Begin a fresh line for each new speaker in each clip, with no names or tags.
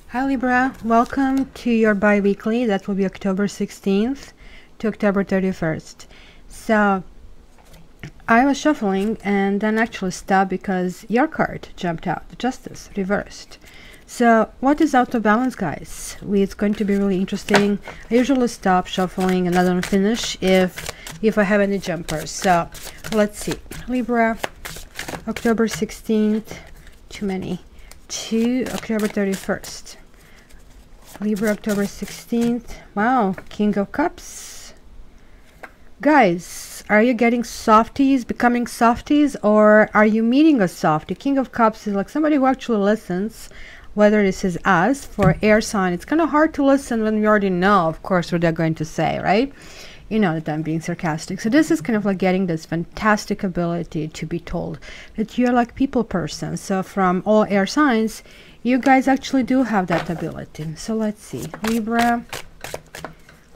Hi Libra, welcome to your bi-weekly. That will be October 16th to October 31st. So I was shuffling and then actually stopped because your card jumped out, the Justice, reversed. So what is out of balance, guys? It's going to be really interesting. I usually stop shuffling and I don't finish if I have any jumpers. So let's see. Libra, October 16th, too many, to October 31st. Libra, October 16th. Wow, King of Cups. Guys, are you getting softies, becoming softies, or are you meeting a softie? King of Cups is like somebody who actually listens, whether this is us for air sign. It's kind of hard to listen when we already know, of course, what they're going to say, right? You know that I'm being sarcastic. So this is kind of like getting this fantastic ability to be told that you're like people person. So from all air signs, you guys actually do have that ability. So let's see. Libra,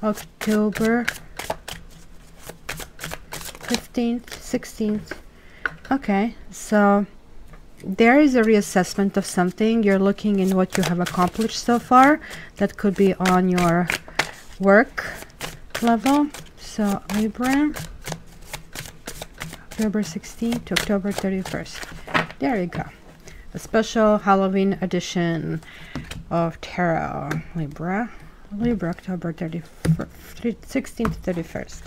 October 15th, 16th. Okay, so there is a reassessment of something. You're looking in what you have accomplished so far. That could be on your work level. So Libra, October 16th to October 31st. There you go. A special Halloween edition of tarot. Libra, October 16th to 31st.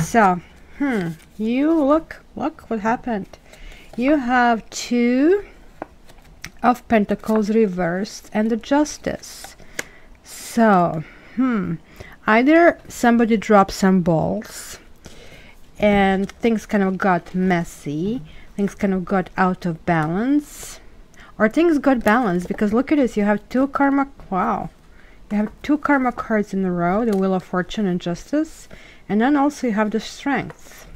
So you look what happened. You have Two of Pentacles reversed and the Justice. So either somebody dropped some balls and things kind of got messy, things kind of got out of balance, or things got balanced, because look at this, you have two karma, wow, you have two karma cards in a row, the Wheel of Fortune and Justice, and then also you have the Strength.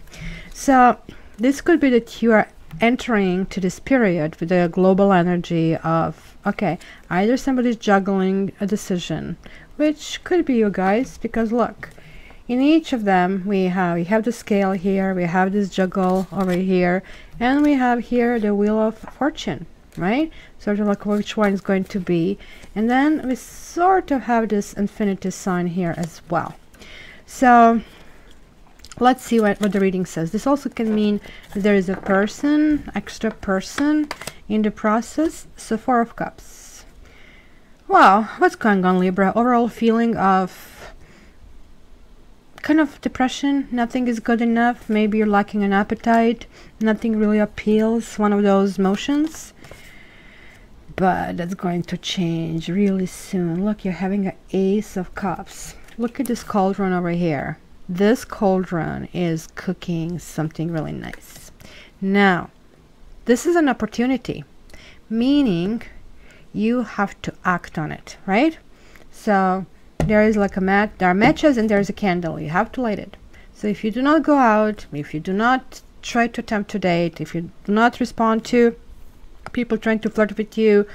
So this could be that you are entering to this period with a global energy of, okay, either somebody's juggling a decision, which could be you guys, because look, in each of them we have the scale here, we have this juggle over here, and we have here the Wheel of Fortune, right? Sort of like which one is going to be, and then we sort of have this infinity sign here as well. So let's see what the reading says. This also can mean that there is a person, extra person in the process. So Four of Cups. Wow, what's going on, Libra? Overall feeling of kind of depression. Nothing is good enough. Maybe you're lacking an appetite. Nothing really appeals. One of those motions. But that's going to change really soon. Look, you're having an Ace of Cups. Look at this cauldron over here. This cauldron is cooking something really nice. Now, this is an opportunity, meaning you have to act on it, right? So there is like there are matches and there's a candle. You have to light it. So if you do not go out, if you do not try to attempt to date, if you do not respond to people trying to flirt with you,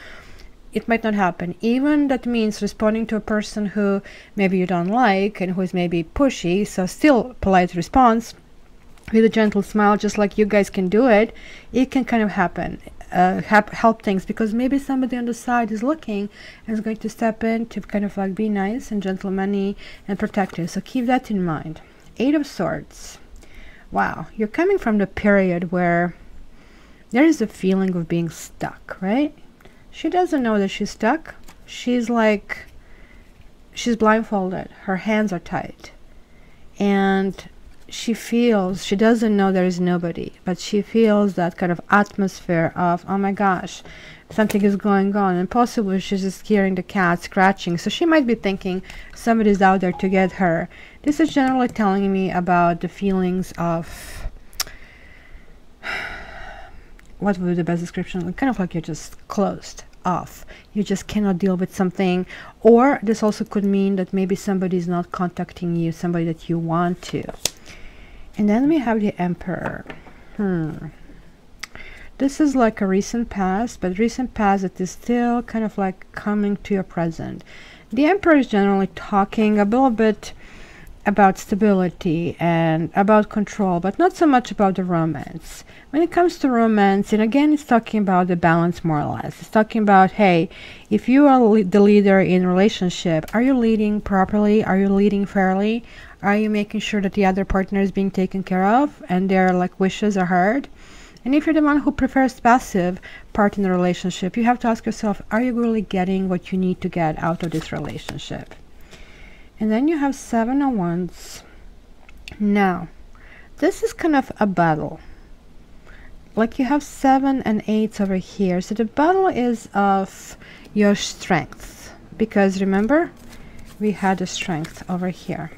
it might not happen. Even that means responding to a person who maybe you don't like and who is maybe pushy, so still polite response with a gentle smile, just like you guys can do it. It can kind of happen, help things, because maybe somebody on the side is looking and is going to step in to kind of like be nice and gentlemanly and protect you. So keep that in mind. Eight of Swords. Wow, you're coming from the period where there is a feeling of being stuck, right? She doesn't know that she's stuck. She's like, she's blindfolded. Her hands are tied. And she feels, she doesn't know there is nobody, but she feels that kind of atmosphere of, oh my gosh, something is going on. And possibly she's just hearing the cat scratching. So she might be thinking somebody's out there to get her. This is generally telling me about the feelings of, what would be the best description? Kind of like you're just closed off. You just cannot deal with something. Or this also could mean that maybe somebody is not contacting you, somebody that you want to. And then we have the Emperor. This is like a recent past, but recent past that is still kind of like coming to your present. The Emperor is generally talking a little bit about stability and about control, but not so much about the romance. When it comes to romance, and again, it's talking about the balance more or less. It's talking about, hey, if you are the leader in a relationship, are you leading properly? Are you leading fairly? Are you making sure that the other partner is being taken care of and their like wishes are heard? And if you're the one who prefers passive part in the relationship, you have to ask yourself, are you really getting what you need to get out of this relationship? And then you have 7 of Wands. Now, this is kind of a battle. Like you have 7 and 8 over here. So the battle is of your strength. Because remember, we had the strength over here.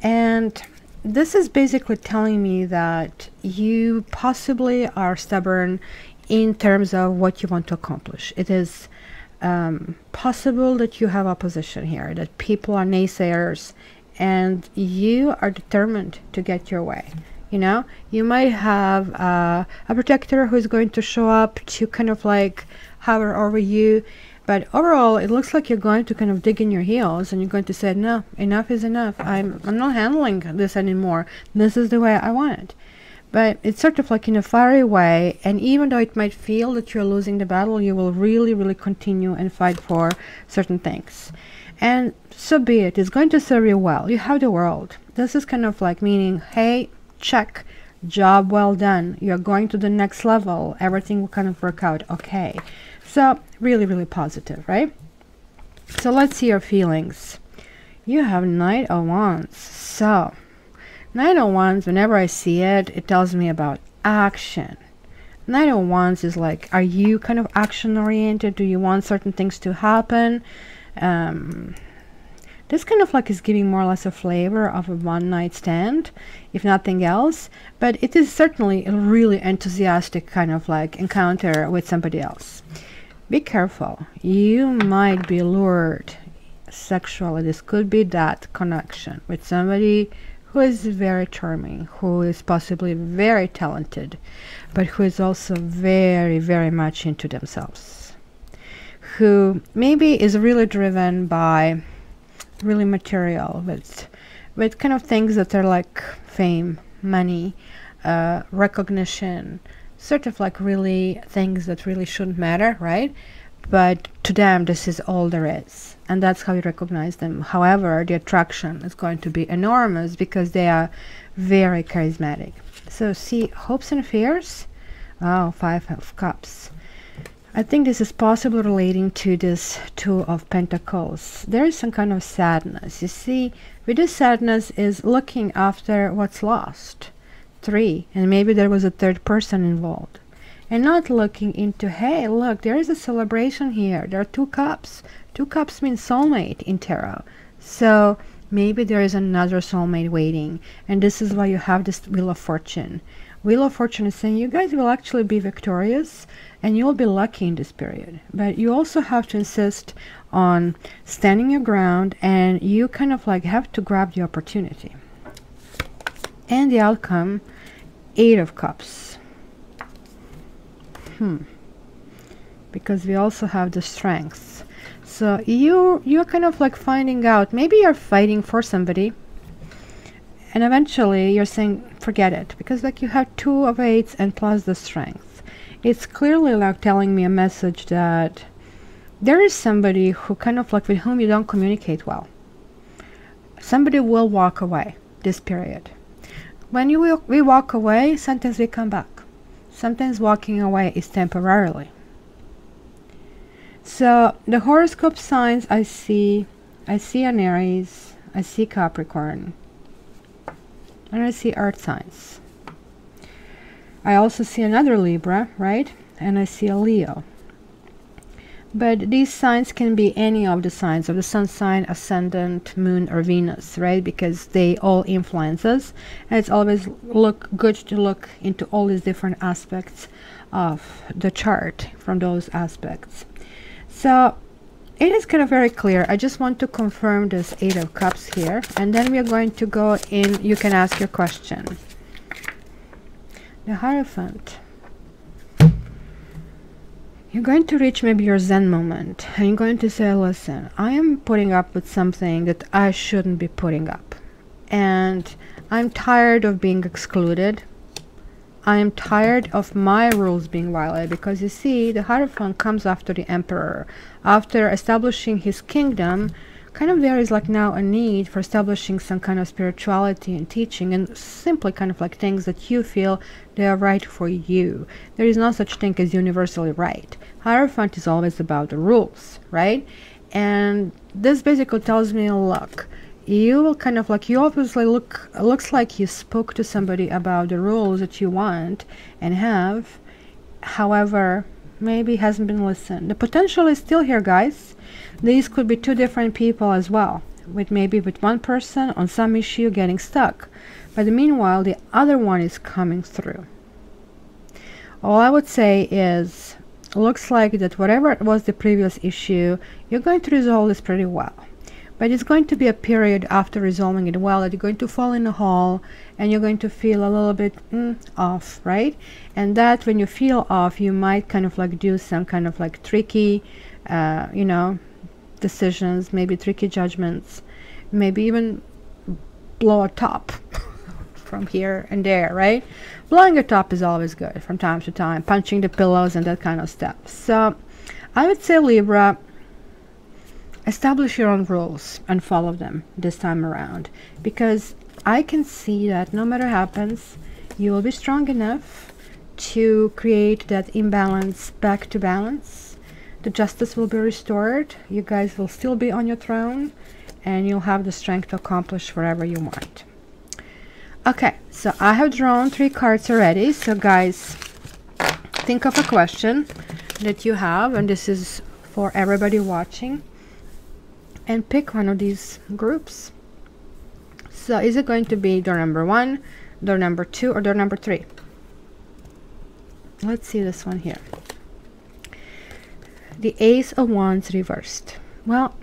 And this is basically telling me that you possibly are stubborn in terms of what you want to accomplish. It is possible that you have opposition here, that people are naysayers, and you are determined to get your way. You know, you might have a protector who is going to show up to kind of like hover over you, but overall it looks like you're going to kind of dig in your heels and you're going to say, no, enough is enough. I'm not handling this anymore. This is the way I want it. But it's sort of like in a fiery way, and even though it might feel that you're losing the battle, you will really continue and fight for certain things. And so be it. It's going to serve you well. You have the World. This is kind of like meaning, hey, check, job well done. You're going to the next level. Everything will kind of work out okay. So really positive, right? So let's see your feelings. You have Knight of Wands. So Knight of Wands, whenever I see it, it tells me about action. Knight of Wands is like, are you kind of action oriented? Do you want certain things to happen? This kind of like is giving more or less a flavor of a one-night stand, if nothing else. But it is certainly a really enthusiastic kind of like encounter with somebody else. Be careful. You might be lured sexually. This could be that connection with somebody who is very charming, who is possibly very talented, but who is also very much into themselves, who maybe is really driven by really material, with kind of things that are like fame, money, recognition, sort of like really things that really shouldn't matter, right? But to them, this is all there is. And that's how you recognize them. However, the attraction is going to be enormous because they are very charismatic. So see, hopes and fears. Oh, 5 of Cups. I think this is possibly relating to this 2 of Pentacles. There is some kind of sadness. You see, with this sadness is looking after what's lost. 3. And maybe there was a third person involved. And not looking into, hey, look, there is a celebration here. There are 2 cups. 2 cups means soulmate in tarot. So maybe there is another soulmate waiting. And this is why you have this Wheel of Fortune. Wheel of Fortune is saying you guys will actually be victorious and you'll be lucky in this period. But you also have to insist on standing your ground, and you kind of like have to grab the opportunity. And the outcome, 8 of Cups. Because we also have the strength. So you're kind of like finding out, maybe you're fighting for somebody, and eventually you're saying forget it, because like you have 2 of 8s and plus the strength. It's clearly like telling me a message that there is somebody who kind of like with whom you don't communicate well. Somebody will walk away this period. When we walk away, sometimes we come back. Sometimes walking away is temporarily. So the horoscope signs I see an Aries, I see Capricorn, and I see earth signs. I also see another Libra, right? And I see a Leo. But these signs can be any of the signs of the sun sign, ascendant, moon, or Venus, right? Because they all influence us. And it's always good to look into all these different aspects of the chart from those aspects. So it is kind of very clear. I just want to confirm this 8 of Cups here. And then we are going to go in. You can ask your question. The Hierophant. you're going to reach maybe your Zen moment, and you're going to say, listen, I am putting up with something that I shouldn't be putting up, and I'm tired of being excluded. I am tired of my rules being violated, because you see, the Hierophant comes after the Emperor. After establishing his kingdom, kind of there is like now a need for establishing some kind of spirituality and teaching, and simply kind of like things that you feel they are right for you. There is no such thing as universally right. Hierophant is always about the rules, right? And this basically tells me, look, you will kind of like, you obviously looks like you spoke to somebody about the rules that you want and have, however, maybe hasn't been listened. The potential is still here, guys. These could be two different people as well, with maybe with one person on some issue getting stuck, but meanwhile the other one is coming through. All I would say is, looks like that whatever it was the previous issue, you're going to resolve this pretty well. But it's going to be a period after resolving it well that you're going to fall in a hole and you're going to feel a little bit off, right? And that when you feel off, you might kind of like do some kind of like tricky, you know, decisions, maybe tricky judgments, maybe even blow a top from here and there, right? Blowing a top is always good from time to time, punching the pillows and that kind of stuff. So I would say, Libra, establish your own rules and follow them this time around, because I can see that no matter what happens, you will be strong enough to create that imbalance back to balance. The justice will be restored, you guys will still be on your throne, and you'll have the strength to accomplish whatever you want. Okay, so I have drawn 3 cards already. So guys, think of a question that you have, and this is for everybody watching, and pick one of these groups. So is it going to be door number 1, door number 2, or door number 3? Let's see this one here. The Ace of Wands reversed. Well,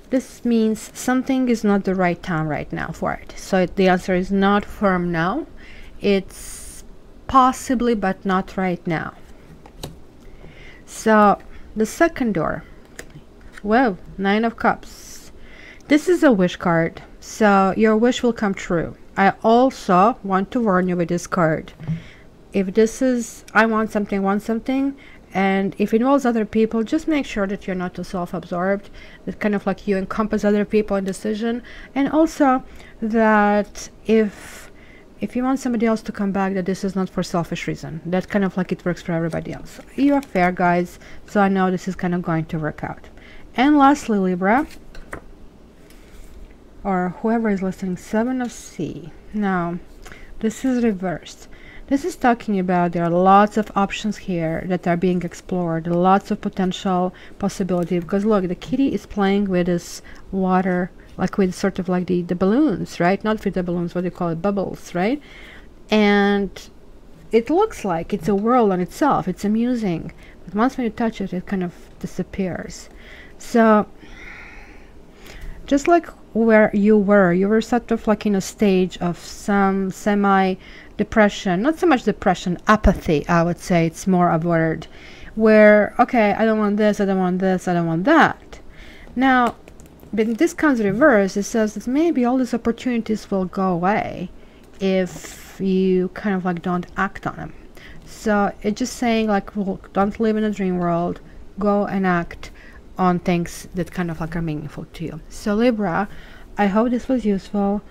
this means something is not the right time right now for it. So the answer is not firm now. It's possibly, but not right now. So the second door, whoa, 9 of Cups. This is a wish card, so your wish will come true. I also want to warn you with this card. If this is, I want something, and if it involves other people, just make sure that you're not too self-absorbed, that kind of like you encompass other people in decision, and also that if you want somebody else to come back, that this is not for selfish reason, that kind of like it works for everybody else. You are fair, guys, so I know this is kind of going to work out. And lastly, Libra, or whoever is listening, 7 of C. Now this is reversed. This is talking about there are lots of options here that are being explored, lots of potential possibility, because look, the kitty is playing with this water, like with sort of like the balloons, right? Not with the balloons, what do you call it, bubbles, right? And it looks like it's a world on itself, it's amusing, but once when you touch it, it kind of disappears. So just like where you were sort of like in a stage of some semi-depression, not so much depression, apathy, I would say it's more a word, where, okay, I don't want this, I don't want this, I don't want that. Now, when this comes reversed, it says that maybe all these opportunities will go away if you kind of like don't act on them. So it's just saying like, well, don't live in a dream world, go and act on things that kind of like are meaningful to you. So Libra, I hope this was useful.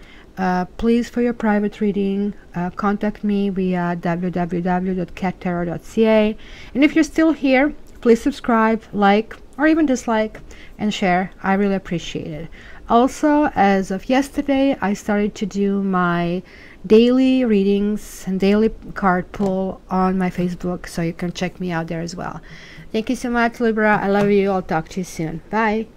Please, for your private reading, contact me via www.cattarot.ca, and if you're still here, please subscribe, like, or even dislike and share. I really appreciate it. Also, as of yesterday, I started to do my daily readings and daily card pull on my Facebook, so you can check me out there as well. Thank you so much, Libra. I love you. I'll talk to you soon. Bye.